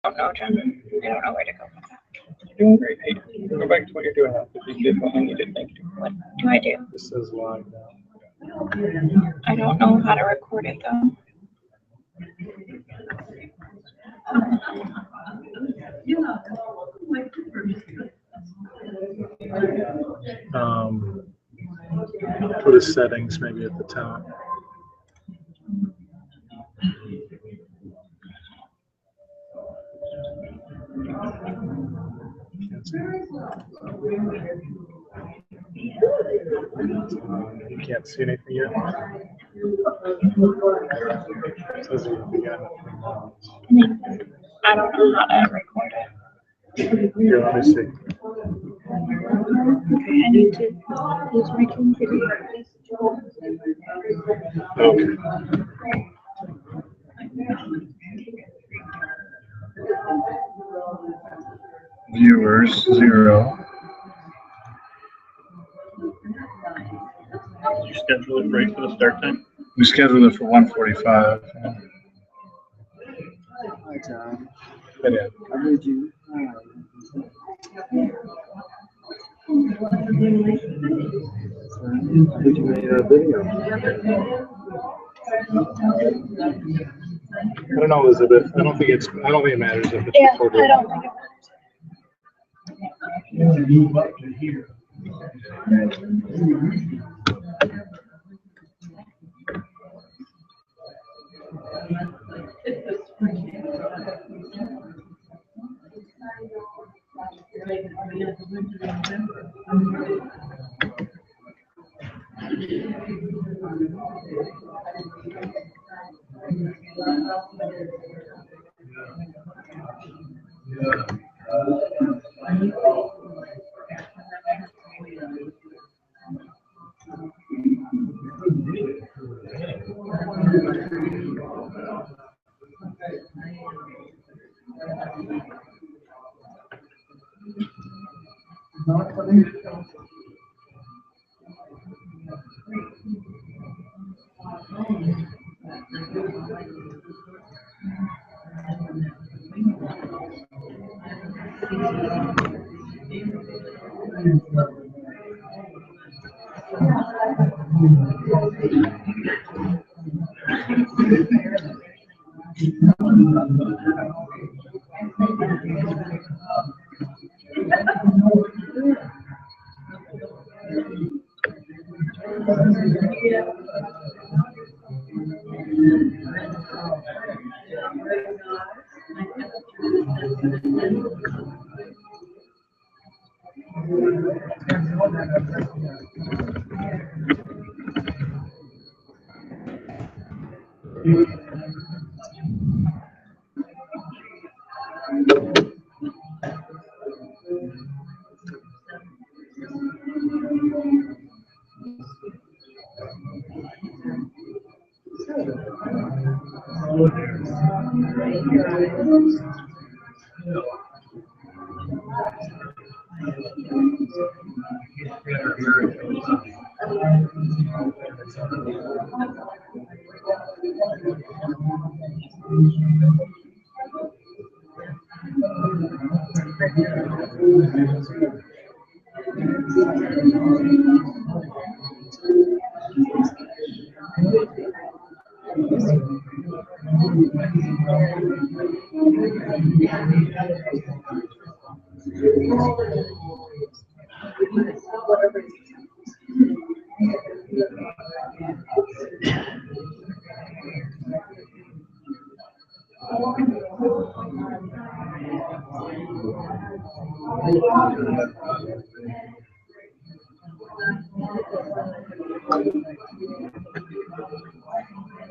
don't know, Jen. I don't know where to go with that. You're doing great. Hey, go back to what you're doing now. You did what you needed. Thank you. What do I do? This says live now. I don't know how to record it though. Put a settings maybe at the top. You can't see anything yet. It says you began at 3 minutes. I don't know how to record it. Here, let me see. Okay, I need to use my computer. Okay. Viewers 0. Did you schedule it right for the start time? We scheduled it for 1:45. Hi, Tom. Yeah. How did you? How did you make a video? I don't know, Elizabeth. I don't think it matters if it's Yeah, recorded. I don't think it Move up to here.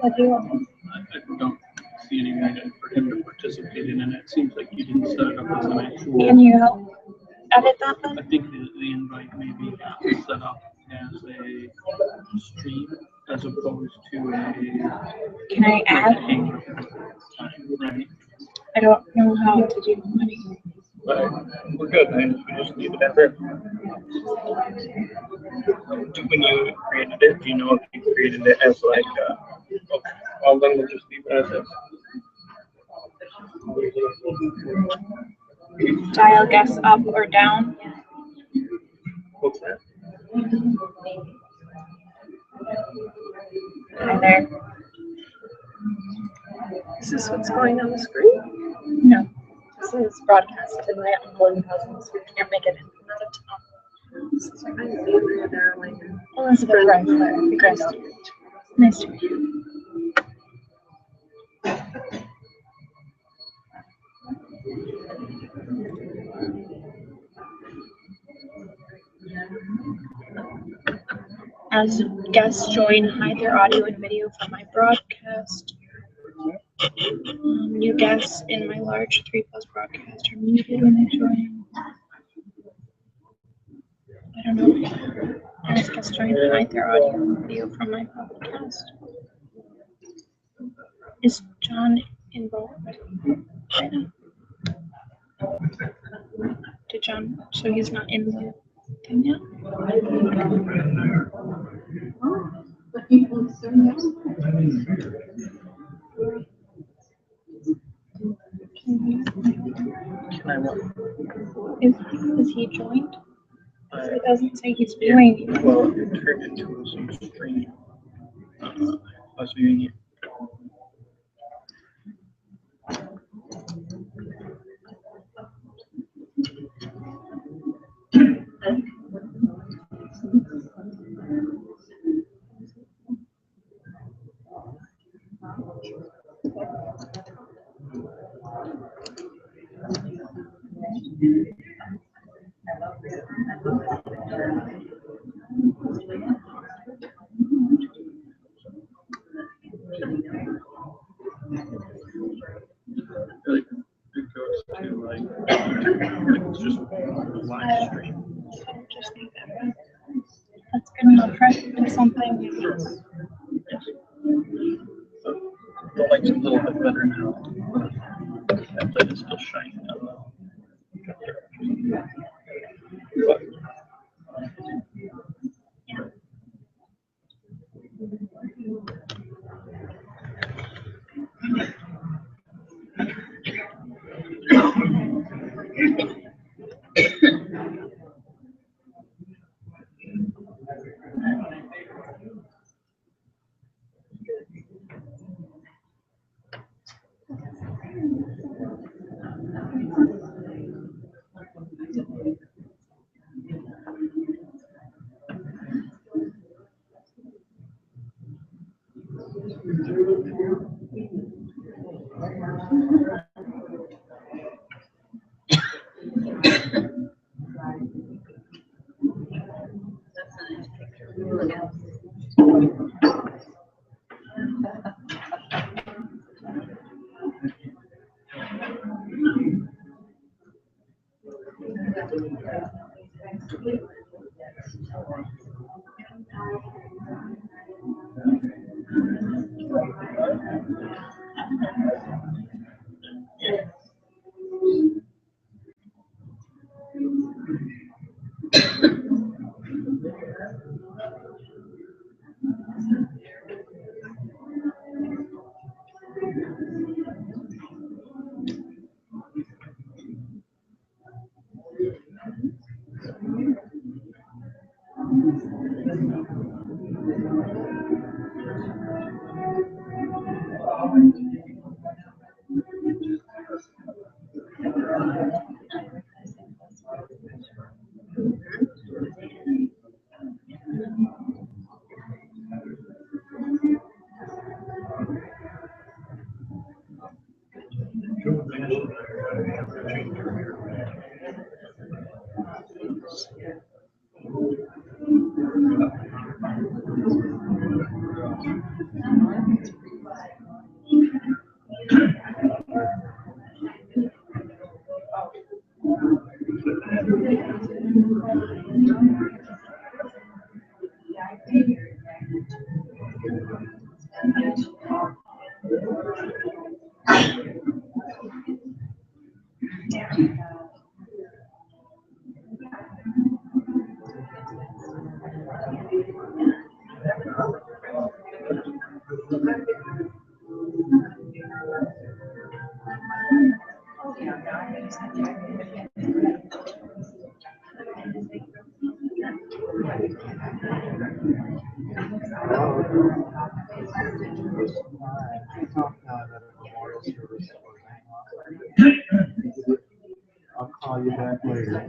What do you want? I don't see any way for him to participate in it. It seems like you didn't set it up as an actual. Can you help edit that I then? think the invite may be set up as a stream as opposed to a. Can I add? Hangout time, right? I don't know how to do money. But we're good, man. We just leave it at that. When you created it, do you know if you created it as like, okay, well then we'll just leave it as is. Dial guests up or down. What's that? Hi there. Is this what's going on the screen? No. This is broadcast to my uncle and cousins who can't make it in from out of town. This is my Andrea, they're like Elizabeth Reisler. Chris. Nice to meet you. As guests join, hide their audio and video from my broadcast. New guests in my large 3+ broadcast are muted when they join. I don't know. As guests join, hide their audio and video from my broadcast. Is John involved right now? Did John? So he's not in the thing yet? Can I what? Is he joined? It doesn't say he's joined. Well, it turned into some stream. I was viewing it. Really, it goes to like it's just live stream. Just leave it. That's good enough, right? It's something. So the light's a little bit better now. That light is still shining out though. But I'll call you back later.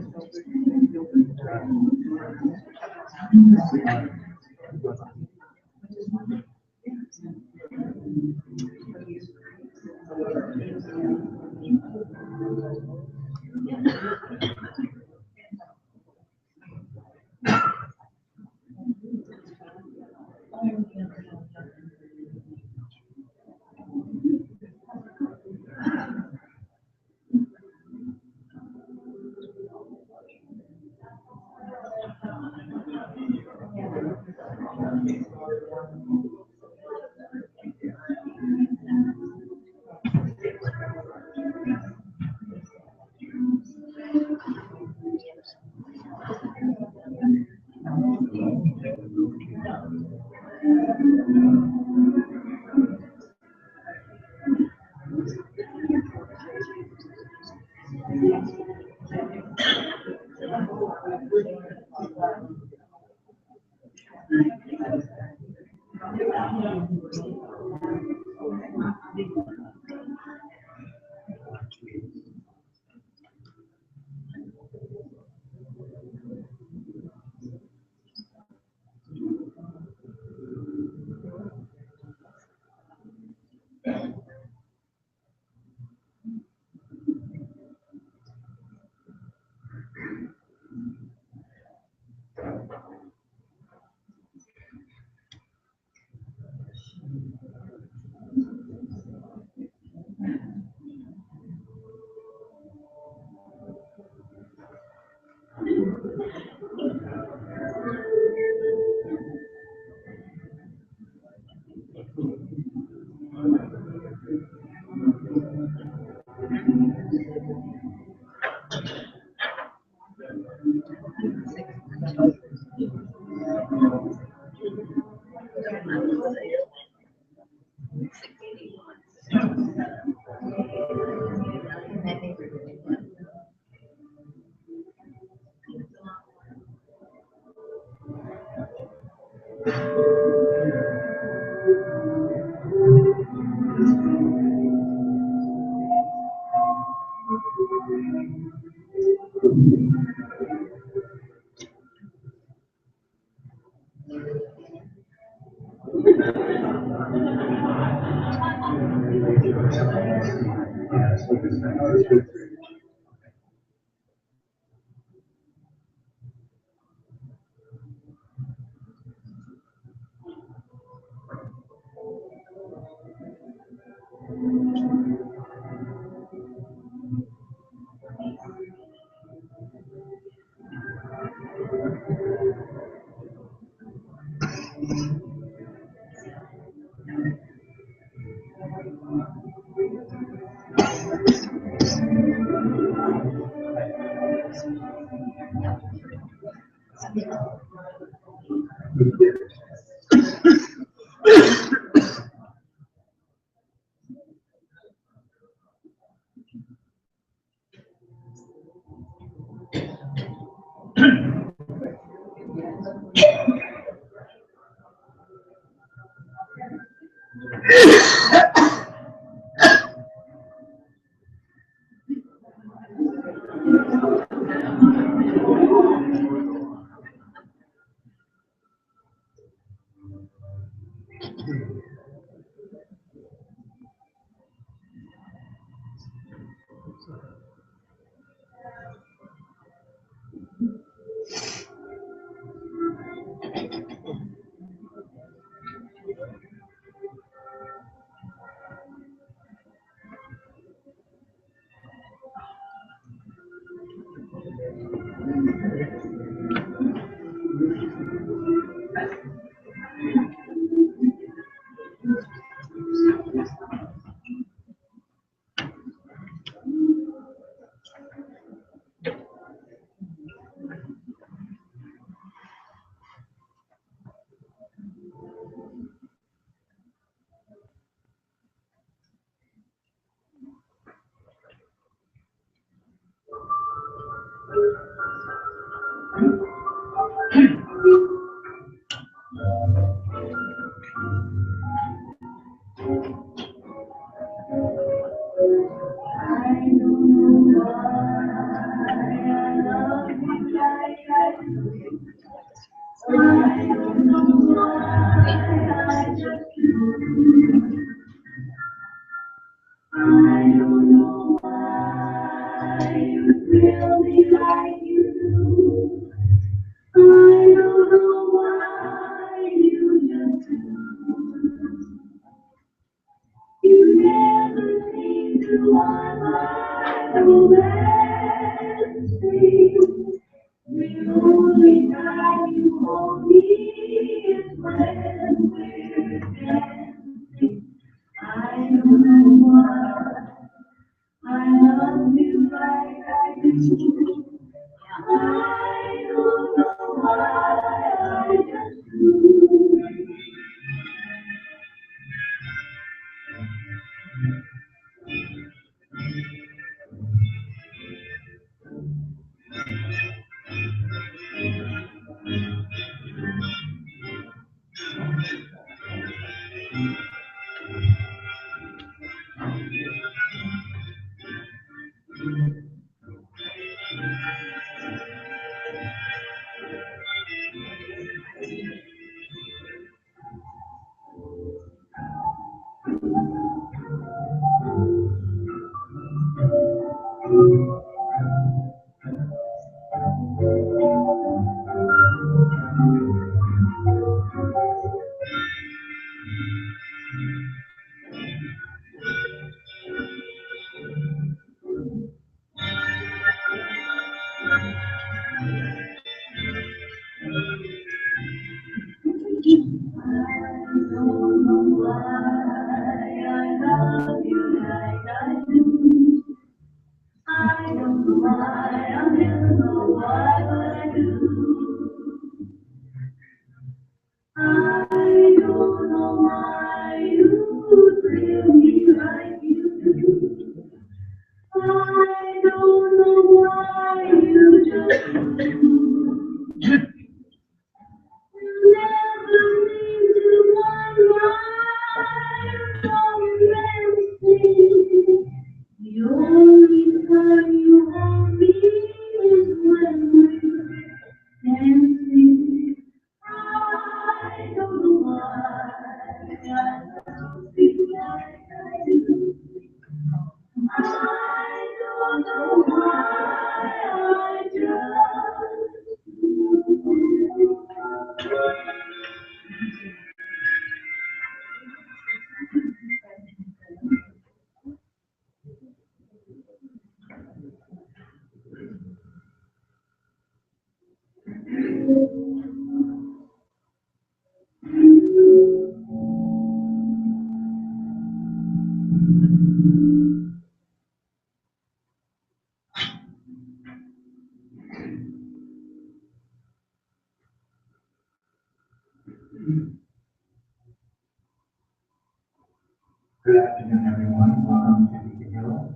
Good afternoon, everyone. Welcome to Beacon Hill.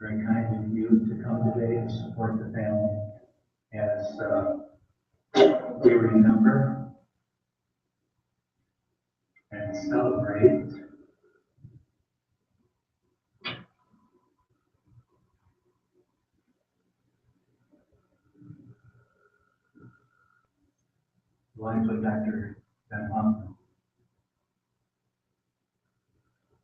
Very kind of you to come today to support the family as we remember and celebrate the life of Dr. Hoffman.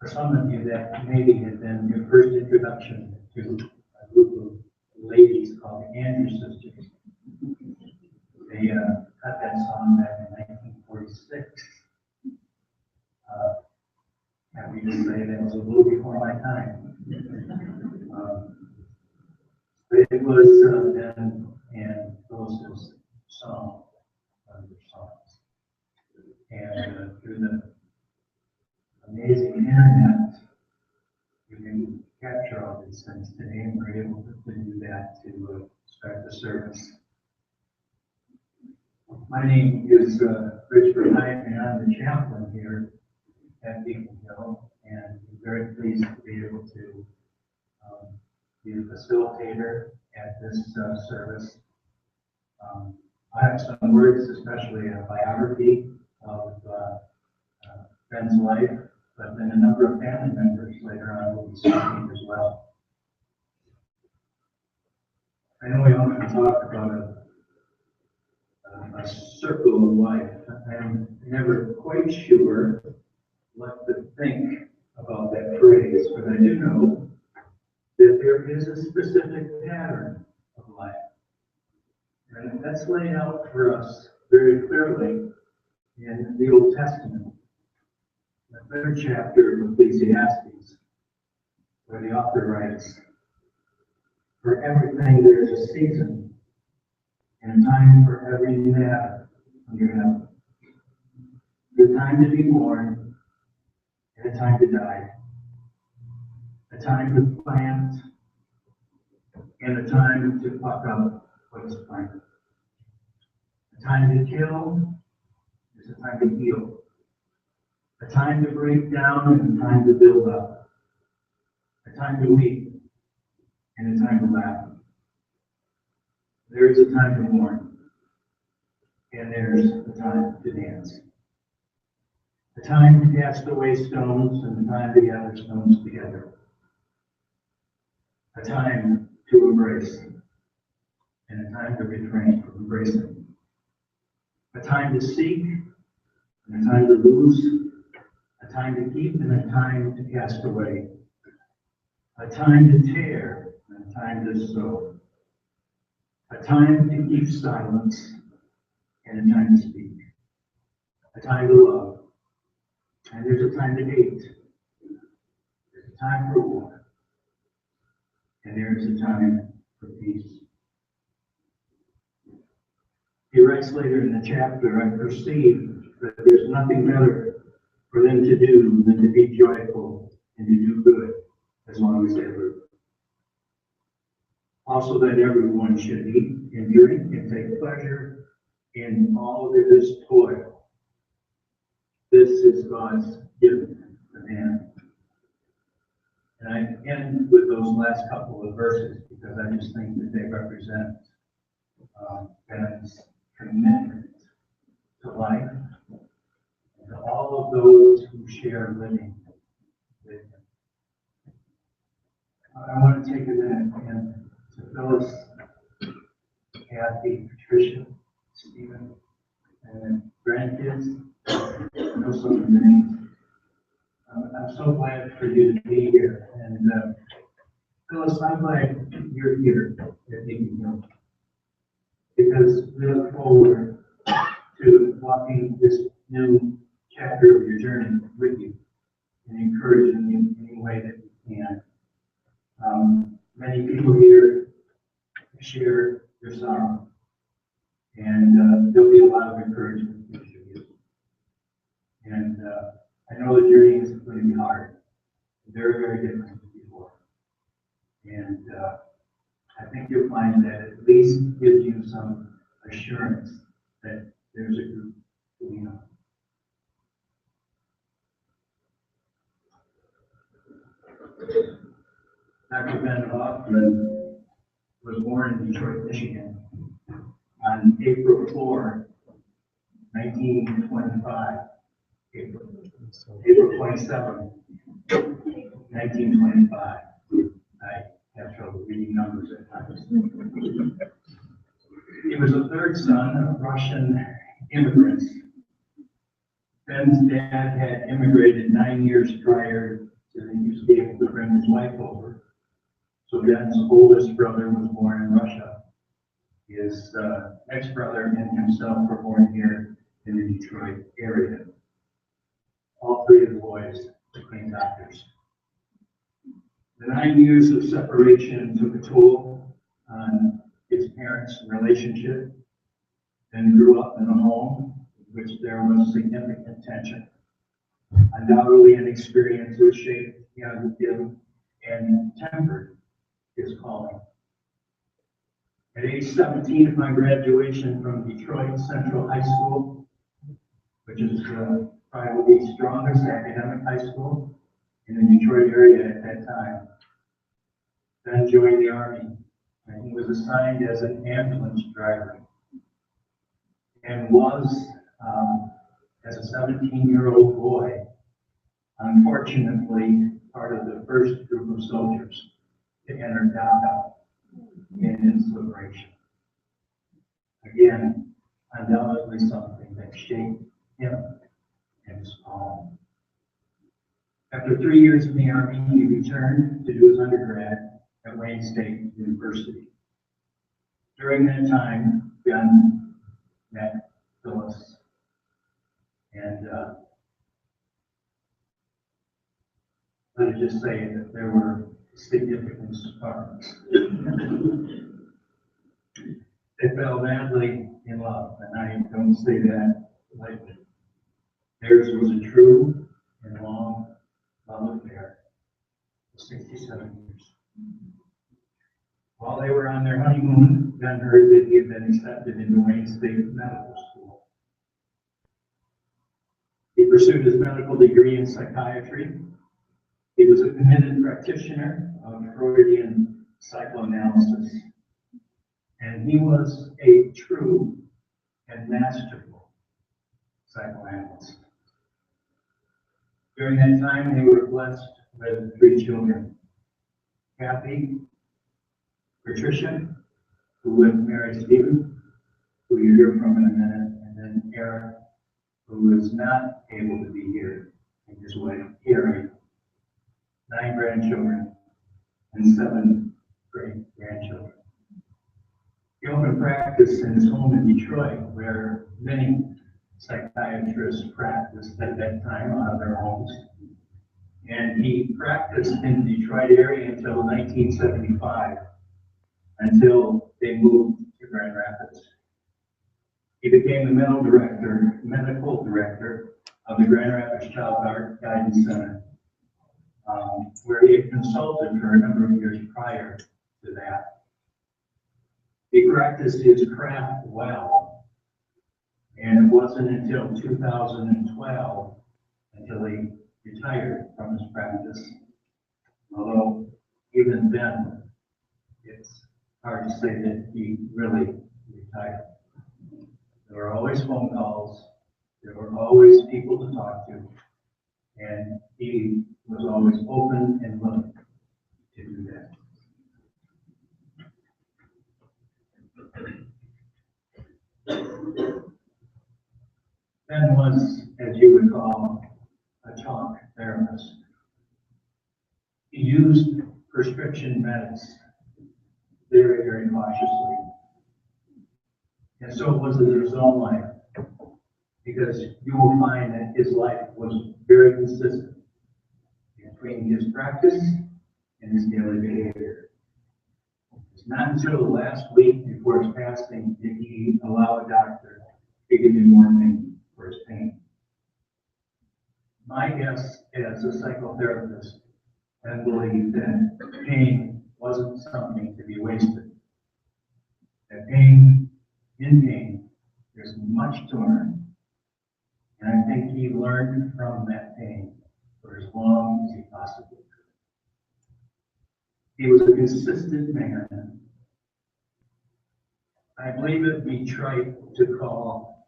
For some of you, that maybe had been your first introduction to a group of ladies called the Andrew Sisters. They cut that song back in 1946. And we just say that was a little before my time. But it was them and Phyllis's song, one of their songs. And through the amazing internet, we can capture all these things today, and we're able to do that to start the service. My name is Richard Hyde, and I'm the chaplain here at Beacon Hill, and I'm very pleased to be able to be the facilitator at this service. I have some words, especially a biography of Ben's life, but then a number of family members later on will be speaking as well. I know we often talk about a circle of life. I'm never quite sure what to think about that phrase, but I do know that there is a specific pattern of life. And that's laid out for us very clearly in the Old Testament, the 3rd chapter of Ecclesiastes, where the author writes, "For everything there is a season, and a time for every matter under heaven. A time to be born, and a time to die. A time to plant, and a time to pluck up what is planted. A time to kill is a time to heal. A time to break down and a time to build up. A time to weep and a time to laugh. There is a time to mourn, and there's a time to dance. A time to cast away stones and a time to gather stones together. A time to embrace and a time to refrain from embracing. A time to seek and a time to lose. A time to keep and a time to cast away. A time to tear and a time to sow. A time to keep silence and a time to speak. A time to love. And there's a time to hate. There's a time for war. And there's a time for peace. He writes later in the chapter, "I perceive that there's nothing better for them to do than to be joyful and to do good as long as they live. Also that everyone should eat and drink and take pleasure in all of his toil. This is God's gift to man." And I end with those last couple of verses because I just think that they represent God's commitment to life and to all of those who share living with him. I want to take a minute and to Phyllis, Cathy, Patricia, Stephen, and grandkids. I know some of the names. I'm so glad for you to be here. And Phyllis, I'm glad you're here at Deacon Hill because we look forward to walking this new chapter of your journey with you and encouraging you in any way that we can. Many people here share your sorrow, and there'll be a lot of encouragement for you. And I know the journey is going to be hard, very, very different than before. And I think you'll find that at least gives you some assurance that there's a group that you know. Dr. Ben Hoffman was born in Detroit, Michigan on April 4, 1925. April 27, 1925. I have trouble reading numbers at times. He was the 3rd son of Russian immigrants. Ben's dad had immigrated 9 years prior to the Eastgate to bring his wife over. So Ben's oldest brother was born in Russia. His next brother and himself were born here in the Detroit area. All 3 of the boys became doctors. The 9 years of separation took a toll on his parents' relationship. Ben grew up in a home in which there was significant tension. Undoubtedly, an experience which shaped him and tempered his calling. At age 17, upon graduation from Detroit Central High School, which is probably the strongest academic high school in the Detroit area at that time, Ben joined the Army, and he was assigned as an ambulance driver, and was, as a 17-year-old boy, unfortunately part of the first group of soldiers to enter Dachau in its liberation. Again, undoubtedly something that shaped him and his home. After 3 years in the Army, he returned to do his undergrad at Wayne State University. During that time, Ben met Phyllis, and let me just say that there were significant sparks. They fell madly in love, and I don't say that lightly. Theirs was a true and long love affair for 67 years. While they were on their honeymoon, Ben heard that he had been accepted into Wayne State Medical School. He pursued his medical degree in psychiatry. He was a committed practitioner of Freudian psychoanalysis, and he was a true and masterful psychoanalyst. During that time, they were blessed with 3 children: Cathy, Patricia, who would marry Stephen, who you hear from in a minute, and then Eric, who was not able to be here, and his wife, Kari, 9 grandchildren, and 7 great-grandchildren. He often practiced in his home in Detroit, where many psychiatrists practiced at that time out of their homes. And he practiced in the Detroit area until 1975, until they moved to Grand Rapids. He became the medical director of the Grand Rapids Child Guidance Center, where he had consulted for a number of years prior to that. He practiced his craft well, and it wasn't until 2012 until he retired from his practice. Although even then, it's hard to say that he really retired. There were always phone calls, there were always people to talk to, and he was always open and willing to do that. Ben was, as you would call, a talk therapist. He used prescription meds very, very cautiously. And so was in his own life, because you will find that his life was very consistent between his practice and his daily behavior. It's not until the last week before his passing did he allow a doctor to give him morphine for his pain. My guess as a psychotherapist, I believe that pain wasn't something to be wasted. That in pain, there's much to learn. And I think he learned from that pain for as long as he possibly could. He was a consistent man. I believe it'd be trite to call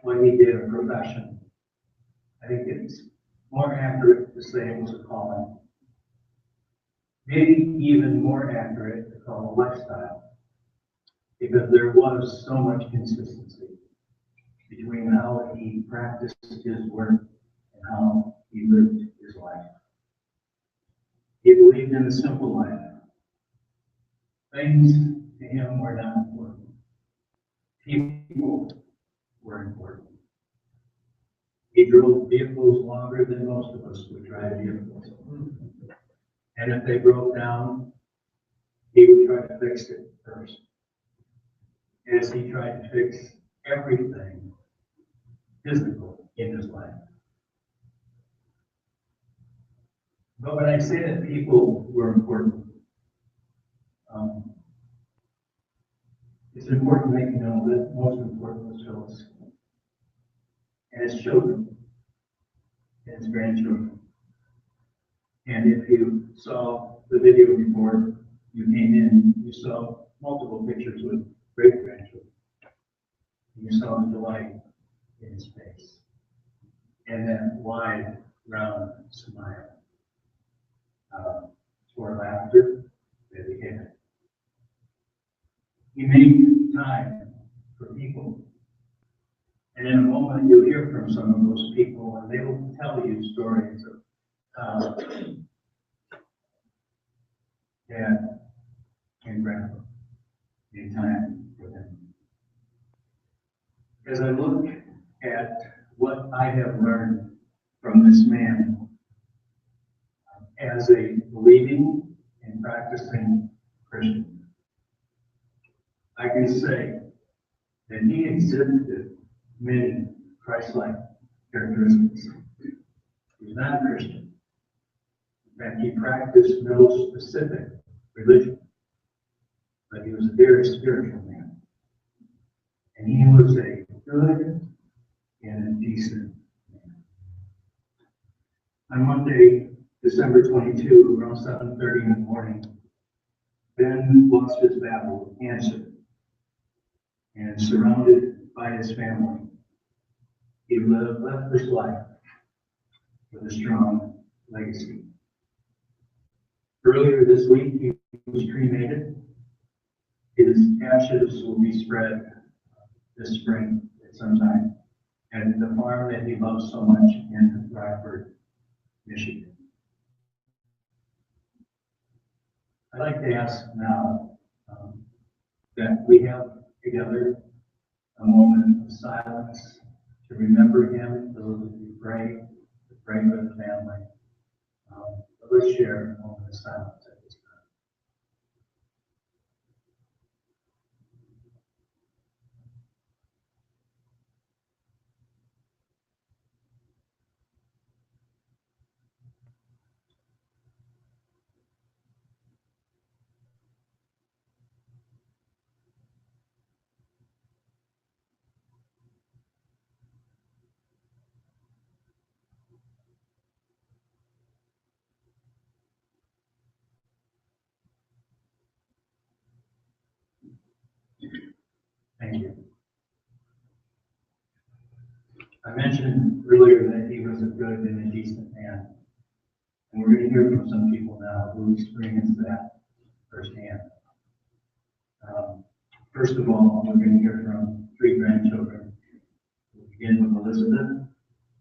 what he did a profession. I think it's more accurate to say it was a calling. Maybe even more accurate to call a lifestyle, because there was so much consistency between how he practiced his work and how he lived his life. He believed in a simple life. Things to him were not important. People were important. He drove vehicles longer than most of us would drive vehicles. And if they broke down, he would try to fix it first. As he tried to fix everything physical in his life. But when I say that people were important, it's important to make you know that most important was Phyllis and his children and his grandchildren. And if you saw the video before you came in, you saw multiple pictures with great-grandchildren. You saw the delight in his face and that wide, round smile. For laughter that he had. he made time for people. And in a moment, you'll hear from some of those people, and they will tell you stories of how Dad and Grandpa made time for them. As I look at what I have learned from this man as a believing and practicing Christian, I can say that he exhibited many Christ-like characteristics. He was not a Christian. In fact, he practiced no specific religion, but he was a very spiritual man. And he was a good and a decent man. On Monday, December 22, around 7:30 in the morning, Ben lost his battle with cancer. And surrounded by his family, he left this life with a strong legacy. Earlier this week, he was cremated. His ashes will be spread this spring at some time at the farm that he loves so much in Rockford, Michigan. I'd like to ask now that we have together a moment of silence to remember him, those of you pray for the family. Let's share a moment of silence at this time. Thank you. I mentioned earlier that he was a good and a decent man. And we're going to hear from some people now who experienced that firsthand. First of all, we're going to hear from 3 grandchildren. We'll begin with Elizabeth,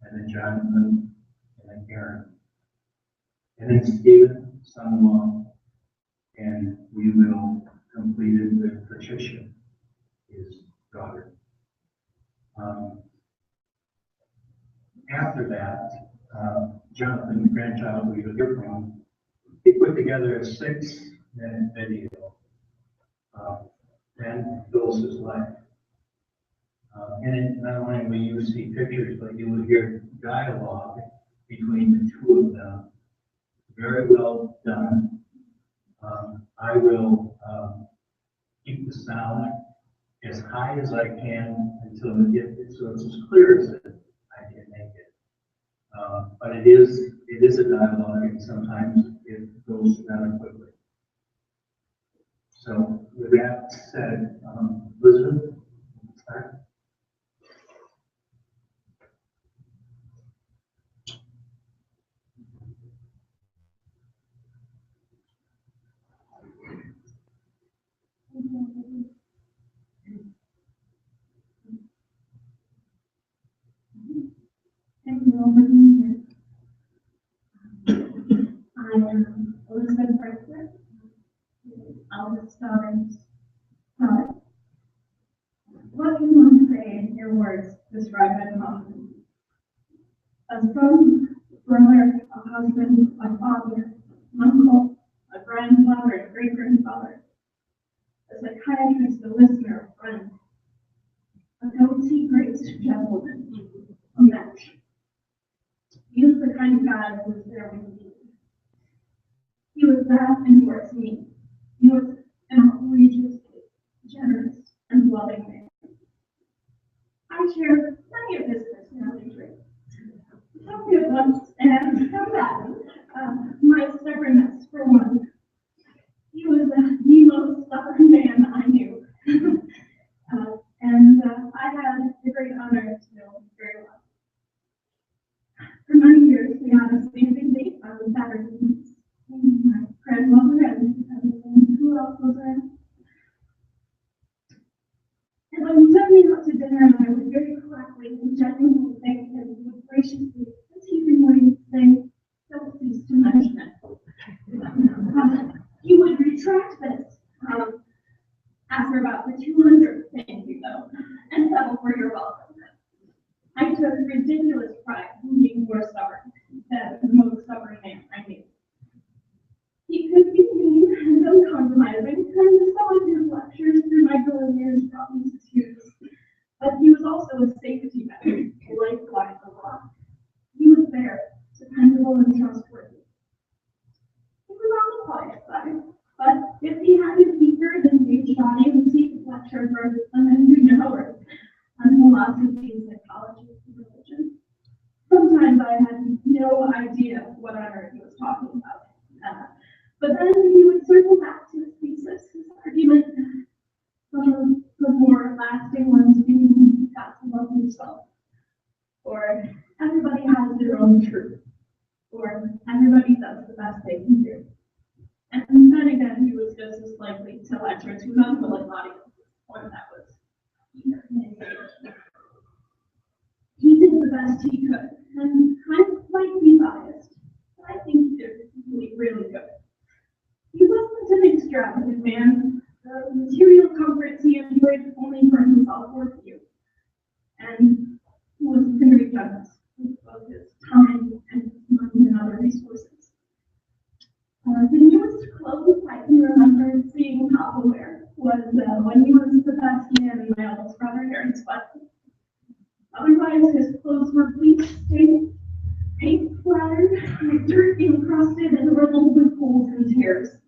and then Jonathan, and then Karen. And then Stephen, son-in-law, and we will complete it with Patricia, his daughter. After that, Jonathan, the grandchild we will hear from, he put together a 6-minute video and Phyllis's life. In it, not only will you see pictures, but you will hear dialogue between the two of them. Very well done. I will keep the sound as high as I can until it gets so it's as clear as I can make it. But it is a dialogue, and sometimes it goes rather quickly. So with that said, Elizabeth, start. Thank you all for being here. I am Elizabeth Breitbart, eldest daughter's daughter. What can one say in your words describe Eric Hoffman? A son, a brother, a husband, a father, an uncle, a grandfather, a great-grandfather, a psychiatrist, a listener, a friend, a go-to great gentleman, a match. He was the kind of guy who was there when you needed him. He was that and towards me. He was an outrageously generous and loving man. I shared many of his personality traits. Some good ones and some bad. My stubbornness, for one. He was the most stubborn man I knew. And I had the great honor to know him very well. For many years, we had a standing date on Saturdays. My grandmother and would very correctly and genuinely thank him. He would graciously, teasingly say, "Don't cease to mention it." He would retract this after about the 200th thank you, though, and settle for "You're welcome." I took ridiculous pride in being more stubborn than the most stubborn man I knew. He could be mean and uncompromising, and some of his lectures through my growing years brought me to tears. But he was also a safety net, a lifeline of rock. He was there, dependable and trustworthy. He was on the quiet side, but if he had his eager and engaged audience, he could lecture for an ending hour on philosophy, psychology, and religion. Sometimes I had no idea what on earth he was talking about. But then he would circle back to his thesis, his argument, the more lasting ones being "You've got to love yourself," or "Everybody has their own truth," or "Everybody does the best they can do." And then again, he was just as likely to lecture to an unwilling audience, or that was either his age. He did the best he could, and I might be biased, but I think he did really good. He wasn't an extravagant man. The material comforts he enjoyed only for himself were few, and he was very generous with both his time and his money and other resources. The newest clothes I can remember seeing Papa wear was when he was the best man in my eldest brother Aaron's wedding. Otherwise, his clothes were bleach stained, paint splattered, dirt encrusted, and riddled with holes and tears.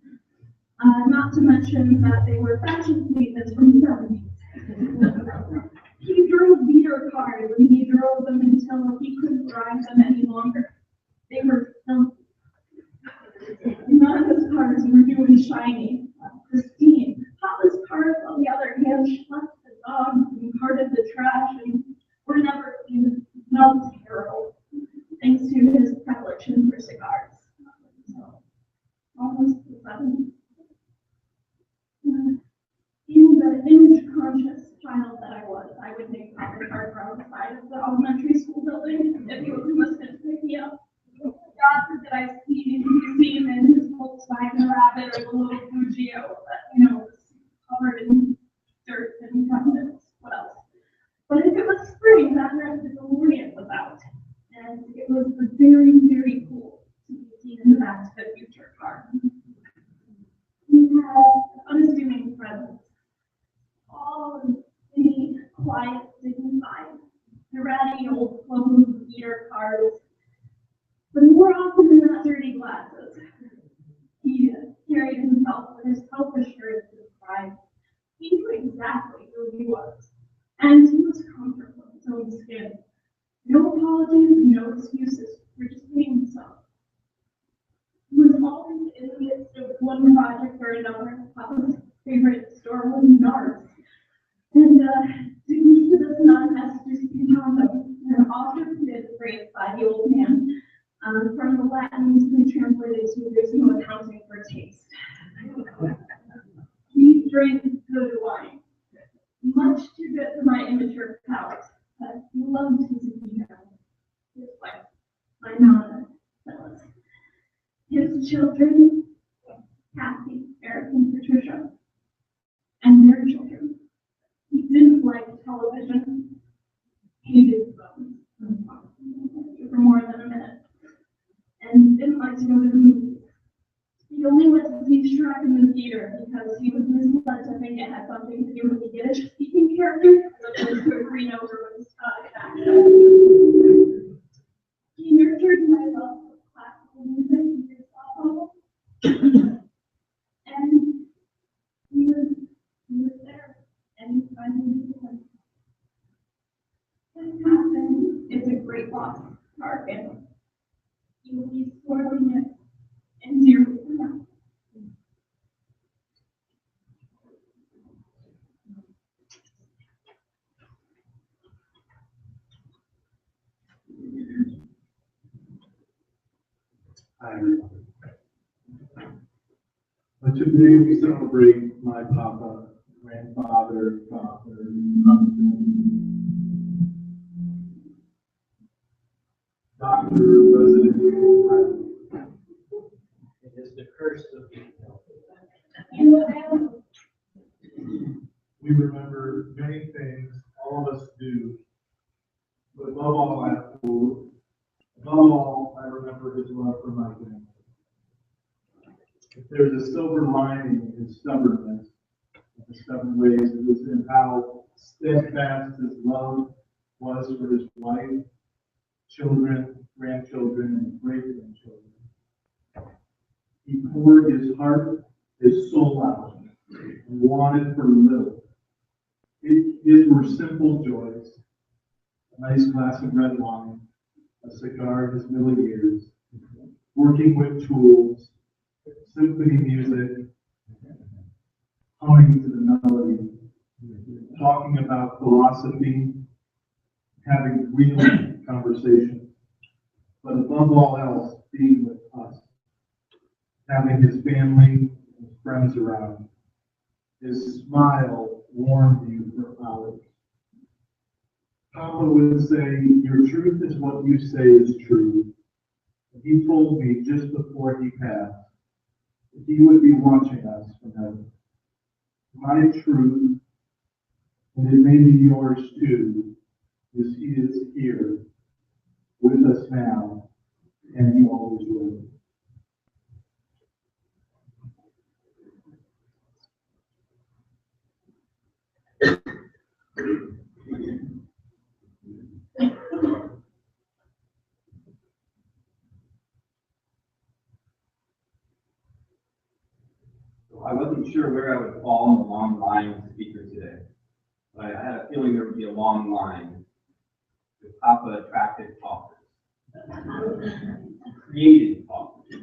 Not to mention that they were fashion statements from the 70s. He drove beater cars, and he drove them until he couldn't drive them any longer. They were filthy. None of his cars were new and shiny, pristine. Papa's cars, on the other hand, schlepped the dogs and carted the trash and were never clean. Smelled terrible, thanks to his predilection for cigars. So, almost the 70s. Being the image-conscious child that I was, I would make Papa park around the side of the elementary school building if he was listening to pick me up. God forbid I see him in his Volkswagen Rabbit or the little Fugio that, was covered in dirt and remnants. What else? But if it was spring, that meant the DeLorean was out. And it was very, very cool to be seen in the Back to the Future car. He had unassuming presence, all skinny, quiet, dignified, the ratty old clothes, beater cars, but more often than not, dirty glasses. He carried himself with his self-assurance and pride. He knew exactly who he was, and he was comfortable in his own skin. No apologies, no excuses for just being himself. He was always in the midst of one project or another. Papa's favorite store was Nars. And due to this non-Esther's condom, an author did phrase by the old man, from the Latin we translated to "There's no accounting for taste." He drank good wine, much too good for my immature palate, but he loved his vino, his wife, my Nana, Phyllis, his children, Cathy, Eric, and Patricia, and their children. He didn't like television, hated phones for more than a minute, and didn't like to go to the movies. He only went to see Shrek in the theater because he was misled to think it had something to do with the Yiddish-speaking character, as opposed to a green overwood Scottish accent. He nurtured my love of classical music years ago, and he was there, and he finally did it. His passing is a great loss to our family. He will be sorely missed and dearly remembered. Hi, everyone. Today we celebrate my papa, grandfather, father, husband, doctor, resident, friend. It is the curse of people. We remember many things all of us do, but above all, I remember his love for my family. If there's a silver lining in his stubbornness, in the stubborn ways, it was in how steadfast his love was for his wife, children, grandchildren, and great-grandchildren. He poured his heart, his soul out, and wanted for little. His were simple joys: a nice glass of red wine, a cigar in his middle years, working with tools, symphony music, humming to the melody, talking about philosophy, having real conversation, but above all else, being with us, having his family and friends around. His smile warmed you for hours. Papa would say, "Your truth is what you say is true." He told me just before he passed that he would be watching us from heaven. My truth, and it may be yours too, is he is here with us now, and he always will. I wasn't sure where I would fall in the long line of speakers today, but I had a feeling there would be a long line with Papa attractive talkers, creative talkers.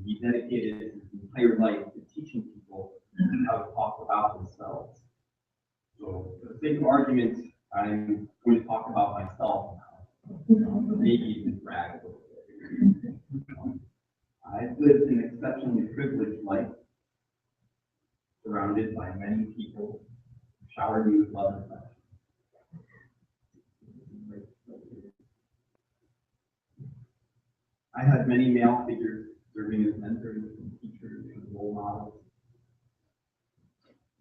He dedicated his entire life to teaching people how to talk about themselves. So for the sake of argument, I'm going to talk about myself now, maybe even brag a little bit. I've lived an exceptionally privileged life, surrounded by many people who showered me with love and affection. I had many male figures serving as mentors and teachers and role models,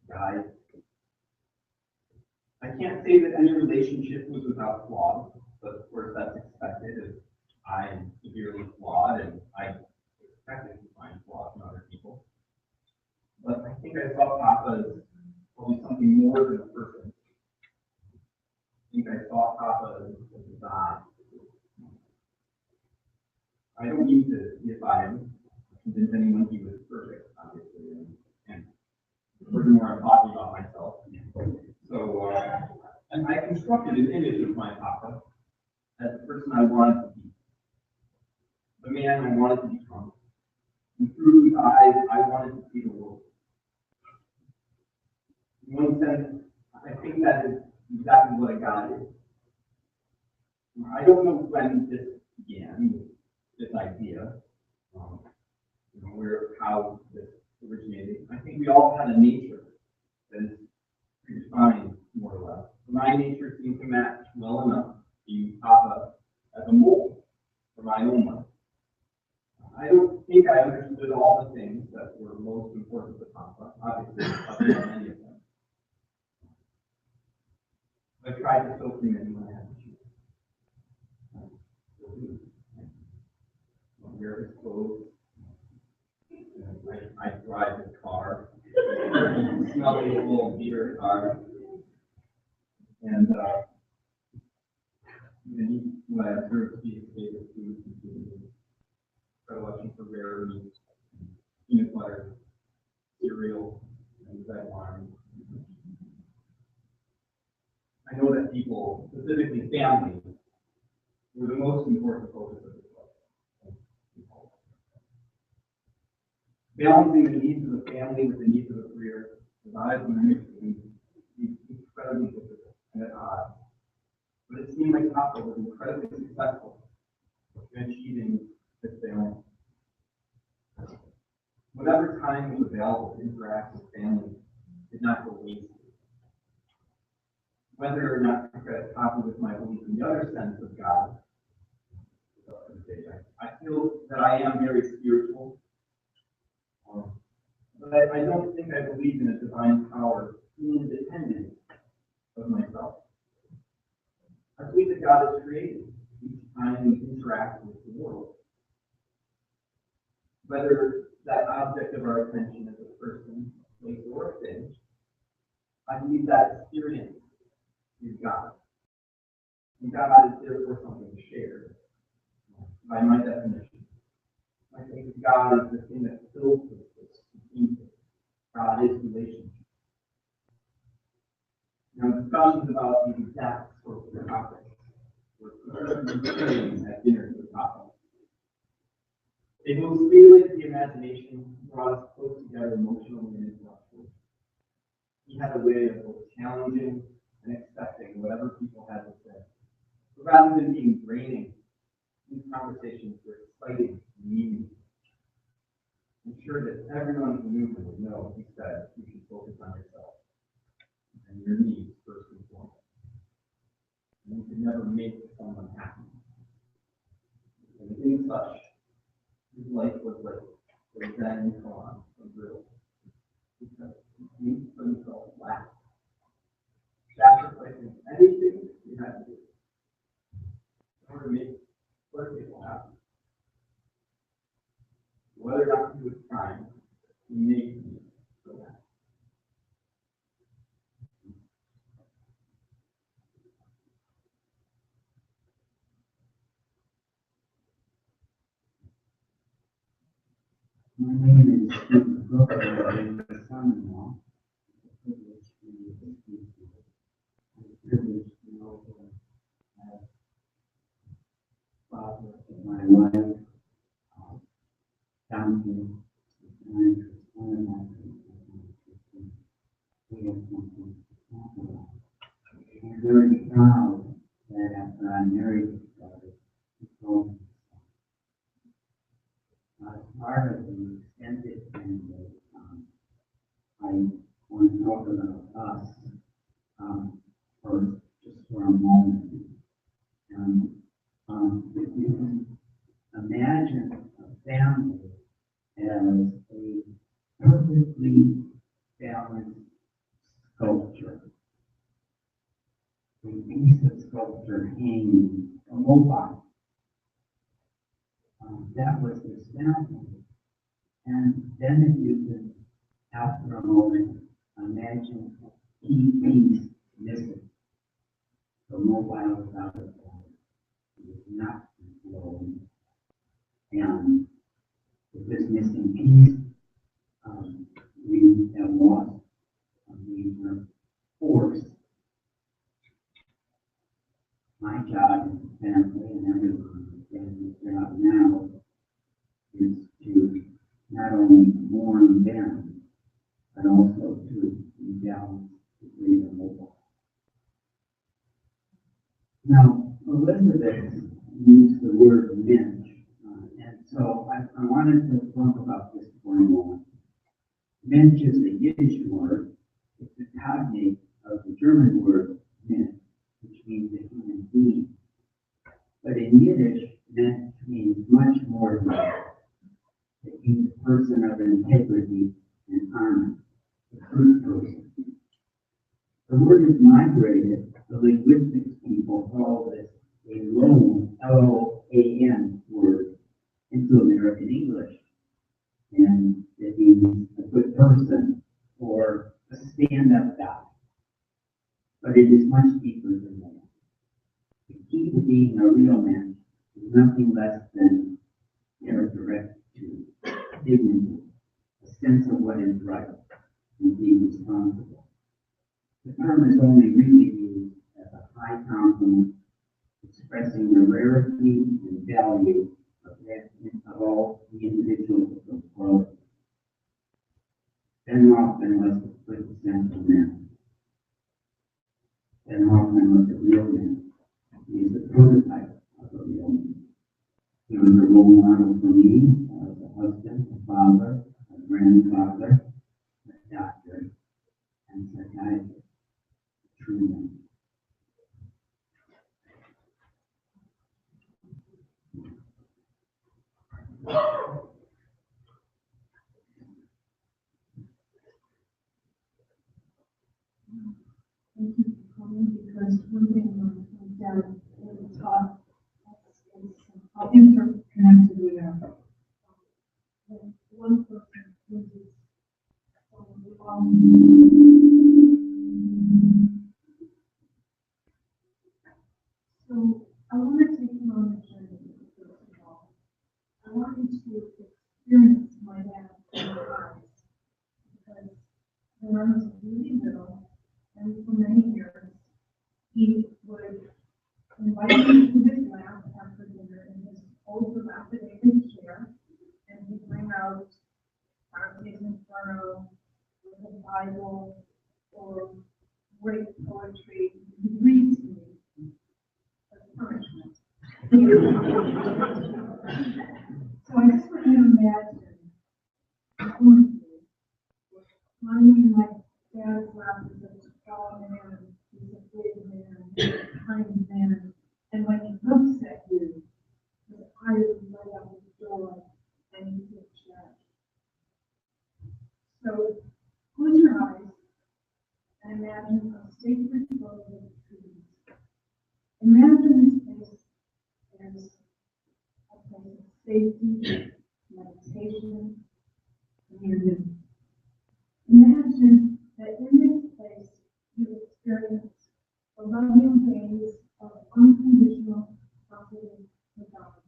guides. I can't say that any relationship was without flaws, but of course that's expected, as I am severely flawed and I expected to find flaws in other people. But I think I saw Papa as probably something more than a person. I think I saw Papa as a God. I don't need to deify him, convince anyone he was perfect, obviously. And furthermore, I'm talking about myself. So, and I constructed an image of my Papa as the person I wanted to be, the man I wanted to become, and through whose eyes I wanted to see the world. In one sense, I think that is exactly what a God is. I don't know when this began, this idea, how this originated. I think we all had a nature that is predefined, more or less. My nature seemed to match well enough to use Papa as a mold for my own life. I don't think I understood all the things that were most important to Papa. Obviously, I've done many of them. I tried to soak them in when I had to choose. I wear his clothes. I drive his car. Smelly little beer car. And when I observed his favorite foods, predilection for rare meat, peanut butter, cereal, and red wine. I know that people, specifically families, were the most important focus of his life. Balancing the needs of the family with the needs of the career provides an initially incredibly difficult and at odds. But it seemed like Papa was incredibly successful in achieving this balance. Whatever time was available to interact with family did not go wasted. Whether or not to credit Papa with my belief in the other sense of God, I feel that I am very spiritual, but I don't think I believe in a divine power independent of myself. I believe that God is created each time we interact with the world. Whether that object of our attention is a person, place, or a thing, I believe that experience is God. And God is therefore something shared. By my definition, I think God is the thing that fills us. God is relationship. Now, discussions about these exact sorts of topics were at dinner with topics. They move stimulated the imagination, brought us close together emotionally and intellectually. He had a way of both challenging and accepting whatever people had to say. But rather than being draining, these conversations were exciting and meaningful. I'm sure that everyone who knew him would know he said you should focus on yourself and your needs first and foremost. And you could never make someone happy. And in such, his life was like the Zen koan of Drill. Because he made himself laugh, sacrificing anything he had to do in order to make other people happy. Whether or not he was trying, he made me so happy. My name is Cathy Cook, and I'm a son-in-law. I'm privileged to know the father of my wife, Tammy, and one of my children. We have something to talk about. I'm very proud that after I married his daughter, he told me as part of the extended family, I want to talk about us for a moment. If you can imagine a family as a perfectly balanced sculpture, a piece of sculpture hanging immobile. That was his family. And then if you can, after a moment, imagine a key piece missing. The mobile was out of order. It was not flowing. And with this missing piece, we have lost a major force. My job in the family and everyone's family job now is to not only mourn them, but also to rebalance the greater mobile. Now, Elizabeth used the word Mensch, and so I wanted to talk about this for a moment. Mensch is a Yiddish word. It's a cognate of the German word Mensch, which means a human being. But in Yiddish, Mensch means much more than that. It means a person of integrity and honor, a good person. The word is migrated. The linguistics people call this a loan, L-O-A-N word, into American English. And it means a good person or a stand-up guy. But it is much deeper than that. The key to being a real man is nothing less than character rectitude, dignity, a sense of what is right, and being responsible. The term is only really used as a high compliment, expressing the rarity and value of all the individuals of the world. Hoffman was the quintessential man. Hoffman was a real man. He is the prototype of a real man. He was a role model for me as a husband, a father, a grandfather, a doctor, and psychiatrist. A true man. because one thing my dad really taught us is how interconnected we are. When one person loses someone, we all So I want to take you on the journey, first of all. I want you to experience my dad in your eyes. Because when I was really little, and for many years, he would invite me to his lab after dinner in his old dilapidated chair, and he'd bring out Dante's Inferno, or the Bible, or great poetry. He'd read to me as punishment. So I just want you to imagine climbing in my dad's lap is a tall man, he's a big man, he's a kind man, and when he looks at you, his eyes light up with joy, and you feel cherished. So close your eyes and imagine a sacred grove of trees. Imagine this place as a place of safety, meditation, community. Imagine that in this place you experience the loving days of unconditional positive regard.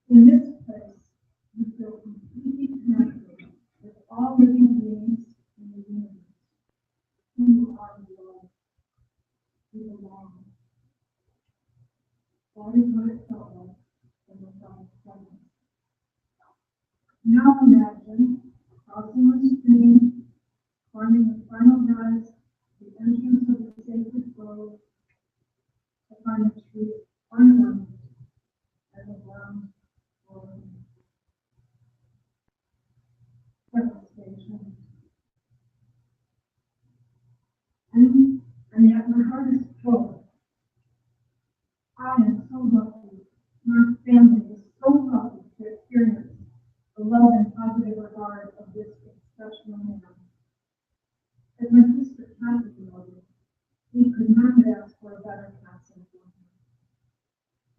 In this place, you feel completely connected with all living beings in the universe. You are loved. You belong. That is what it felt like in the God's presence. Now imagine crossing the stream, climbing the final rise, the entrance of the sacred grove, to find the tree unworthy as a ground for devastation. And yet my heart is full. I am so lucky. My family is so lucky to experience the love and positive regard of this exceptional man. As my sister Cathy noted, we could not have asked for a better passing for him.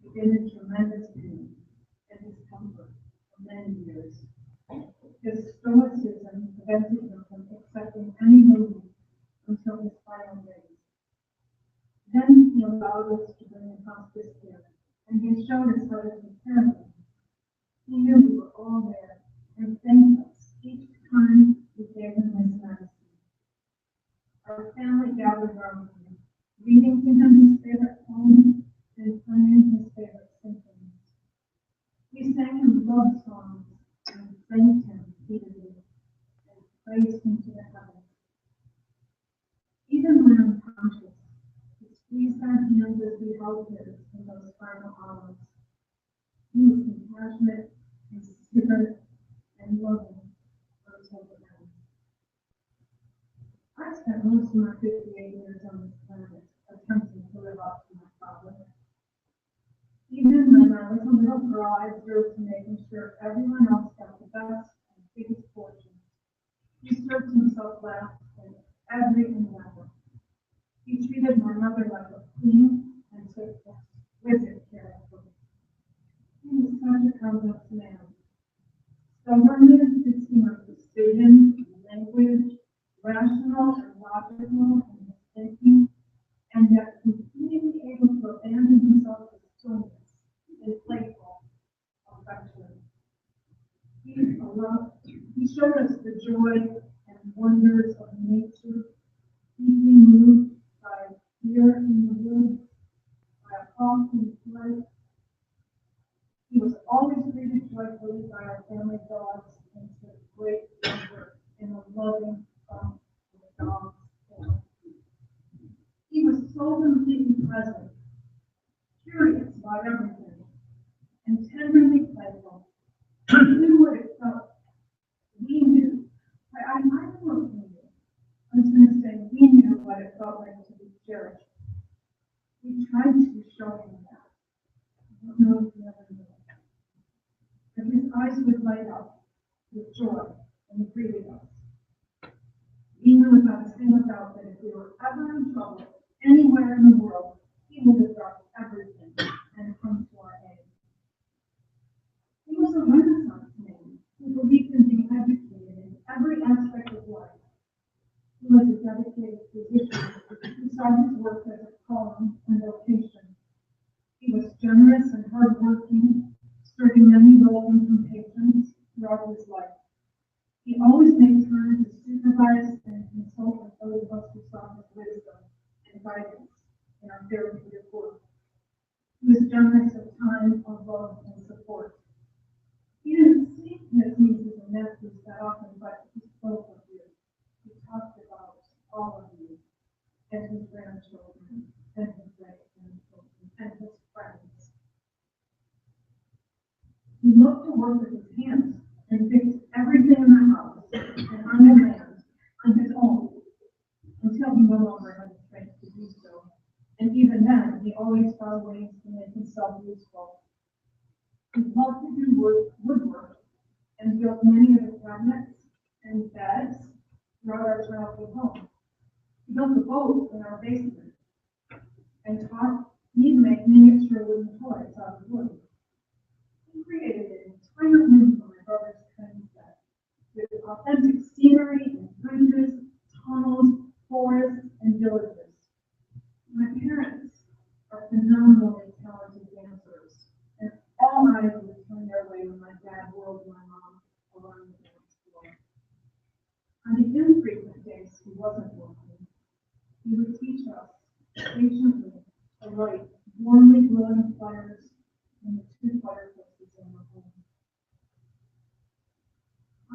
He been in tremendous pain and discomfort for many years. His stoicism prevented him from accepting any movement until his final days. Then he allowed us to bring him hospice care, and he showed us how to prepare him. He knew we were all there and thanked us each time we gave him his medicine. Our family gathered around him, reading to him his favorite poems and playing his favorite symphonies. We sang him love songs and thanked him repeatedly and praised him to the heavens. Even when unconscious, he squeezed our hands as we held his in those final hours. He was compassionate, considerate, and loving until the end. I spent most of my 58 years on this planet attempting to live up to my father. Even when I was a little girl, I observed him making sure everyone else got the best and biggest portion. He served himself last in every endeavor. He treated my mother like a queen and took exquisite care of her. He was such a complex man. Stubbornness is him of precision, language, rational and logical in his thinking, and yet completely able to abandon himself to stillness and playful affection. He showed us the joy and wonders of nature, deeply moved by deer in the woods, by a hawk in flight. He was always greeted joyfully by our family dogs and took great pleasure in the loving bump of the dog's tail. He was so completely present, curious about everything, and tenderly playful. He knew what it felt. We knew. I don't know if we knew. I was going to say we knew what it felt like to be cherished. We tried to show him that. I don't know if he ever knew. But his eyes would light up with joy when he greeted us. We knew without a single doubt that if we were ever in trouble, anywhere anywhere in the world, he would have dropped everything and come to our aid. He was a Renaissance man who believed in being educated in every aspect of life. He was a dedicated physician who saw his work as a calling and vocation. He was generous and hardworking, serving many low-income patrons throughout his life. He always made time to supervise and consult with those of us who sought his wisdom and guidance in our therapeutic work. He was generous of time, of love, and support. He didn't see his nieces and nephews that often, but he spoke of you. He talked about all of you, and his grandchildren, and his great-grandchildren, and his friends. He loved to work with his hands and fix everything in the house and on the land on his own until he no longer had the strength to do so. And even then, he always found ways to make himself useful. He loved to do woodwork and built many of the cabinets and beds throughout our childhood home. He built a boat in our basement and taught me to make miniature wooden toys out of wood. He created an entire room for my brother's train set with authentic scenery and bridges, tunnels, forests, and villages. My parents are phenomenally talented dancers, and all eyes would turn their way when my dad whirled my mom around the dance floor. On the infrequent days he wasn't working, he would teach us patiently to light warmly glowing fires in the two fireplaces in our home.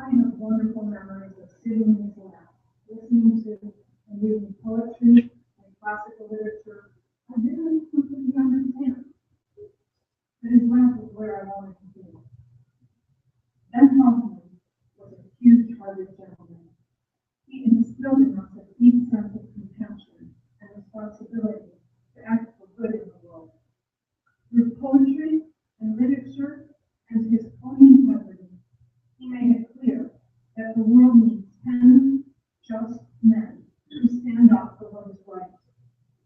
I have wonderful memories of sitting in his lap, listening to and reading poetry and classical literature I didn't completely understand. But his lap was where I wanted to be. Ben Hoffman was a huge-hearted gentleman. He instilled in us a deep sense of compassion and responsibility to act for good in the world. Through poetry and literature and his own integrity, he made it clear that the world needs 10 just men who stand up for what is right.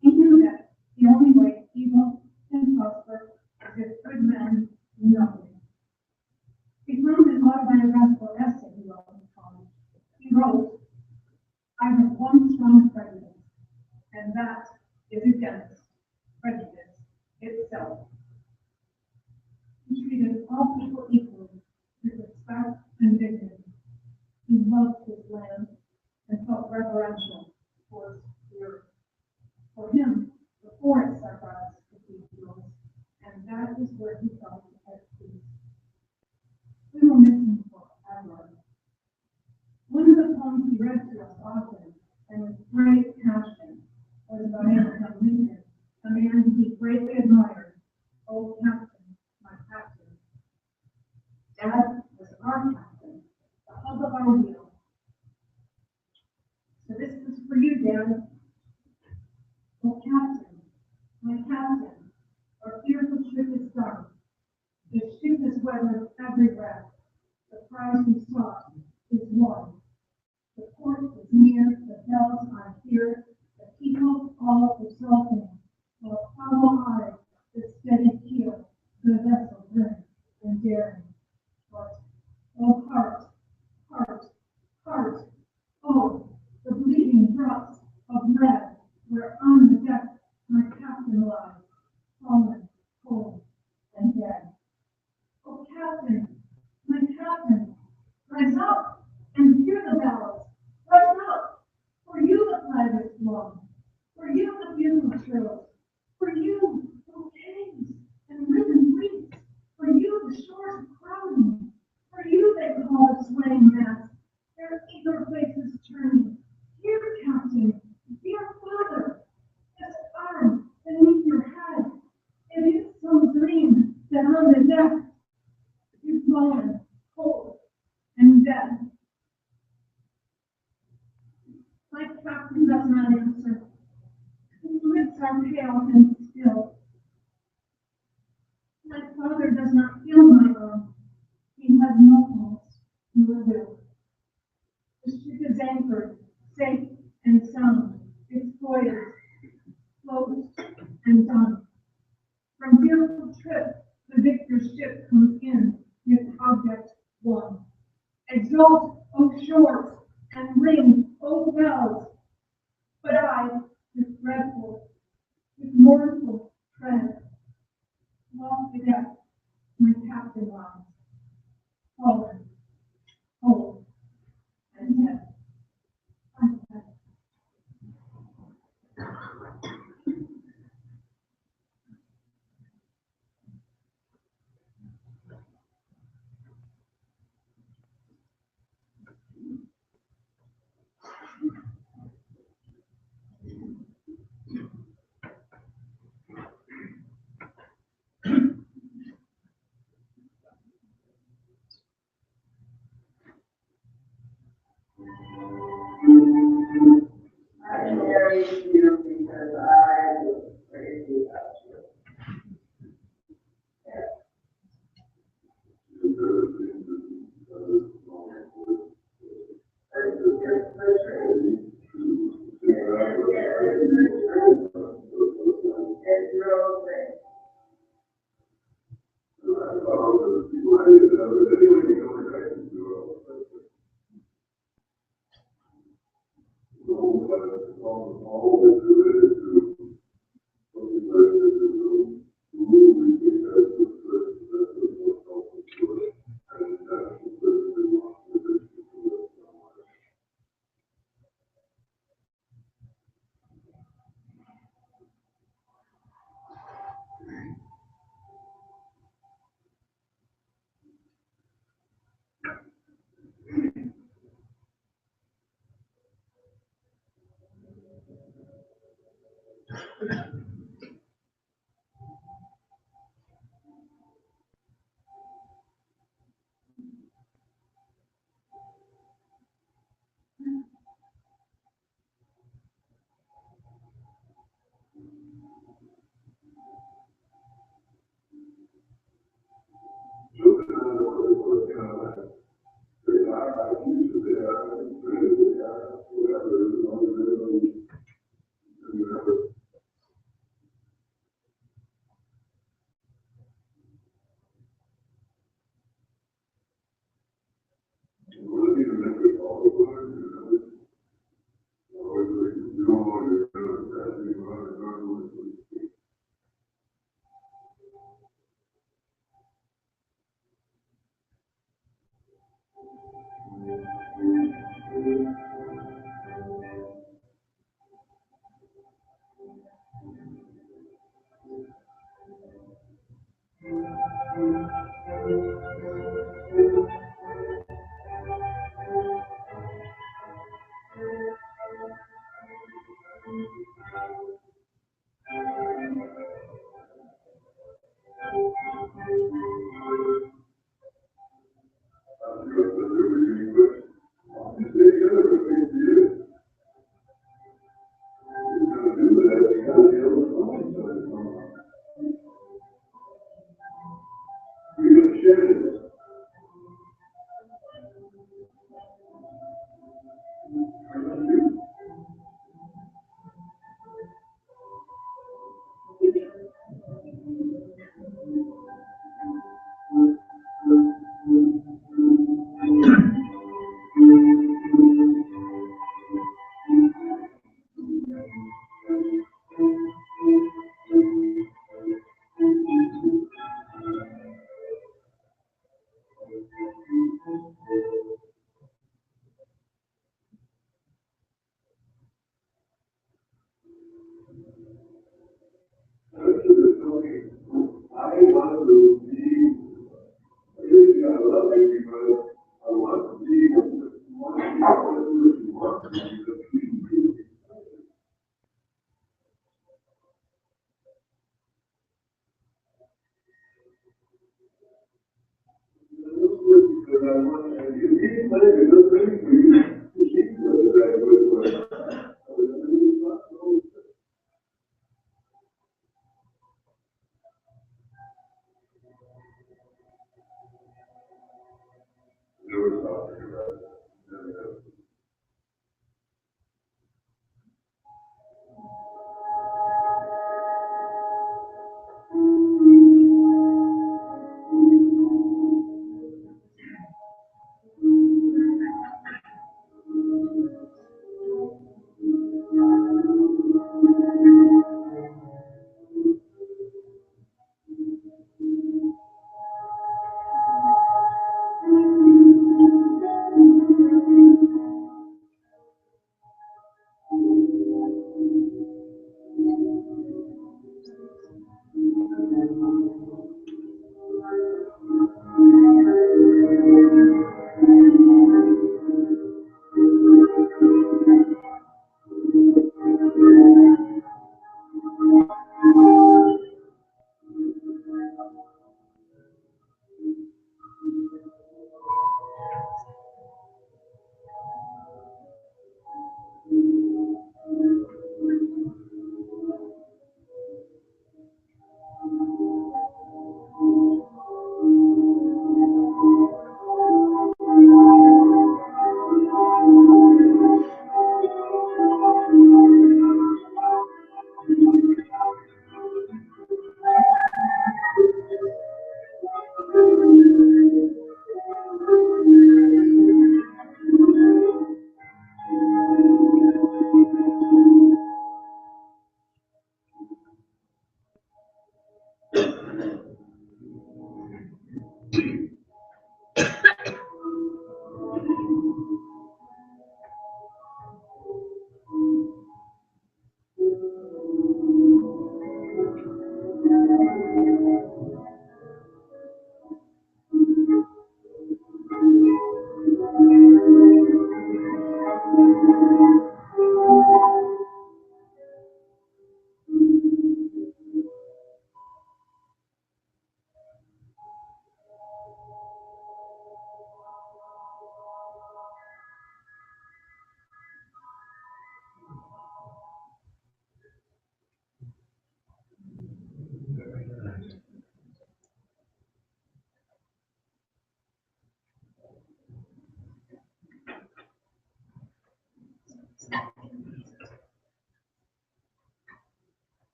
He knew that the only way evil can prosper is if good men do nothing. He wrote an autobiographical essay he wrote in college. He wrote, "I have one strong prejudice, and that is against prejudice itself." He treated all people equally with respect and dignity. He loved his land and felt reverential towards the earth. For him, the forests are God's cathedrals, and that is where he felt at peace. We will miss him forever. One of the poems he read to us often and with great passion was about Abraham Lincoln, a man he greatly admired. "Oh, Captain, my captain." Dad was our captain, the hub of our wheel. So this is for you, Dad. "Oh, Captain, my captain, our fearful ship is done. The ship has weathered every wreck. The prize we sought is won. The port is near, the bells I hear, the people all exulting, while follow I the steady keel, the vessel grim and daring. But, oh heart, heart, heart, oh, the bleeding drops of lead, where on the deck my captain lies, fallen, cold, and dead. Oh, Captain, my captain, rise up and hear the bells. Rise up, for you the flag is blown, for you the bugle trills, for you bouquets and ribbon wreaths, for you the shores are crowding, for you they call the swaying mass, their eager faces turning. Dear Captain, dear Father, this arm beneath your head, it is some dream that on the deck you've fallen, cold, and dead." My captain does not answer. His lips are pale and still. My father does not feel my arm. He has no pulse, nor will. The ship is anchored, safe and sound. Its voyage floats and done. From fearful trip, the victor's ship comes in with object won. Exalt, O shores, and ring, O bells. But I, with dreadful, with mournful tread, long forget my captain lies, fallen, cold, and dead. I'm dead. I married you because I was crazy about you.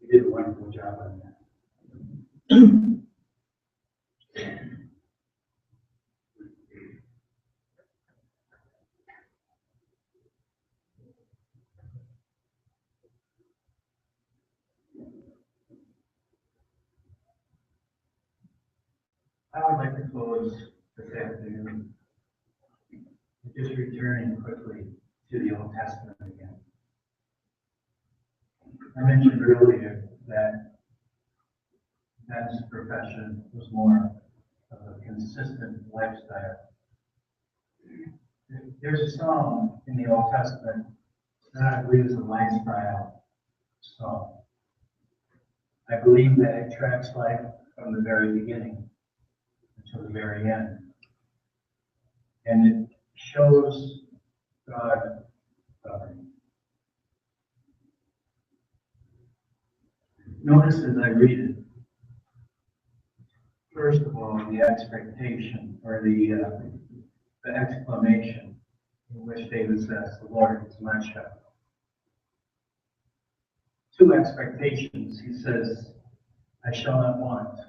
You did a wonderful job on that. I would like to close this afternoon, just returning quickly to the Old Testament again. I mentioned earlier that Ben's profession was more of a consistent lifestyle. There's a song in the Old Testament that I believe is a lifestyle song. I believe that it tracks life from the very beginning until the very end. And it shows God governing. Notice as I read it, first of all, the expectation or the exclamation in which David says, "The Lord is my shepherd." Two expectations. He says, "I shall not want."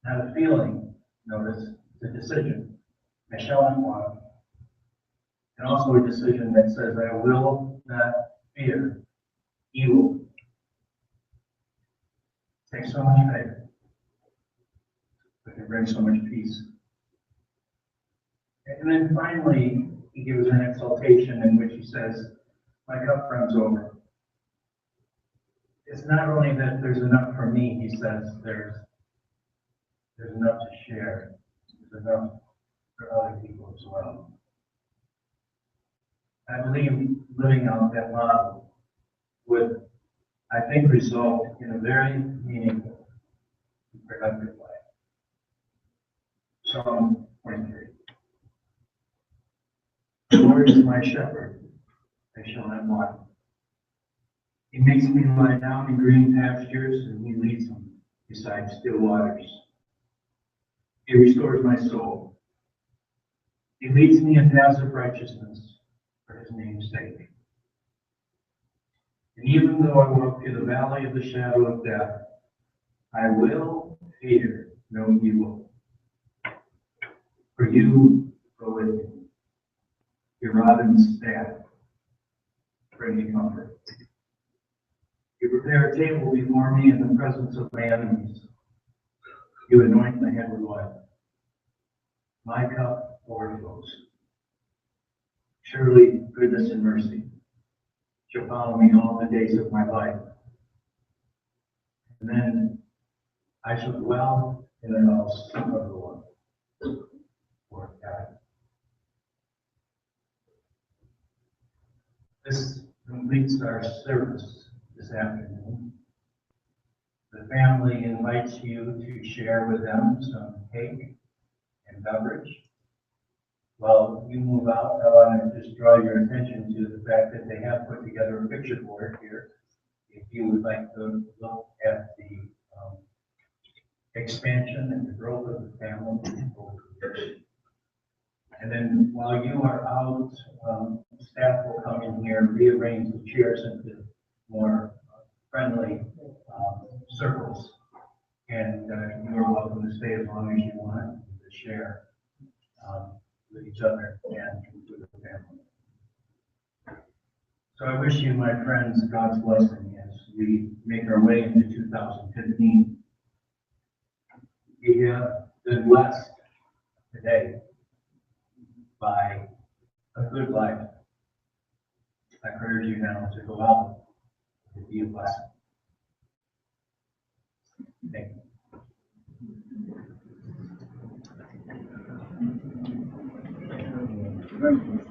Not a feeling, notice, it's a decision. I shall not want. And also a decision that says, I will not fear evil. It takes so much faith, but it brings so much peace. And then finally, he gives an exaltation in which he says, my cup runs over. It's not only that there's enough for me, he says, there's enough to share. There's enough for other people as well. I believe living out that model would, I think, result in a very meaningful and productive life. Psalm 23. The Lord is my shepherd, I shall not want. He makes me lie down in green pastures, and he leads me beside still waters. He restores my soul. He leads me in paths of righteousness for his name's sake. And even though I walk through the valley of the shadow of death, I will fear no evil. For you go with me. Your rod and staff bring me comfort. You prepare a table before me in the presence of my enemies. You anoint my head with oil. My cup overflows. Surely goodness and mercy shall follow me all the days of my life. And then I shall dwell in the house of the Lord. Lord God. This completes our service this afternoon. The family invites you to share with them some cake and beverage. While you move out, I want to just draw your attention to the fact that they have put together a picture board here. If you would like to look at the expansion and the growth of the family. And then while you are out, staff will come in here and rearrange the chairs into more friendly circles. And you are welcome to stay as long as you want to share with each other and with the family. So I wish you, my friends, God's blessing as we make our way into 2015. We have been blessed today by a good life. I urge you now to go out and be a blessing. Thank you.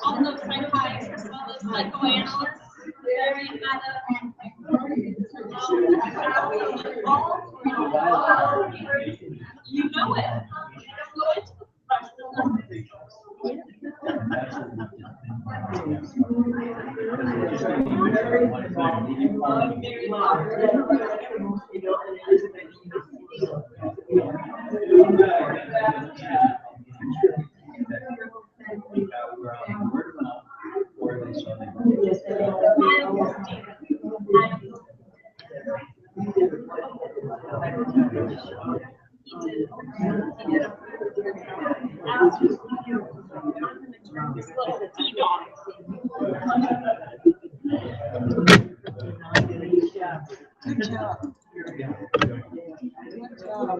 All those psychiatrists, all those psychoanalysts, you know it. Go into the professional. Good job. Good job.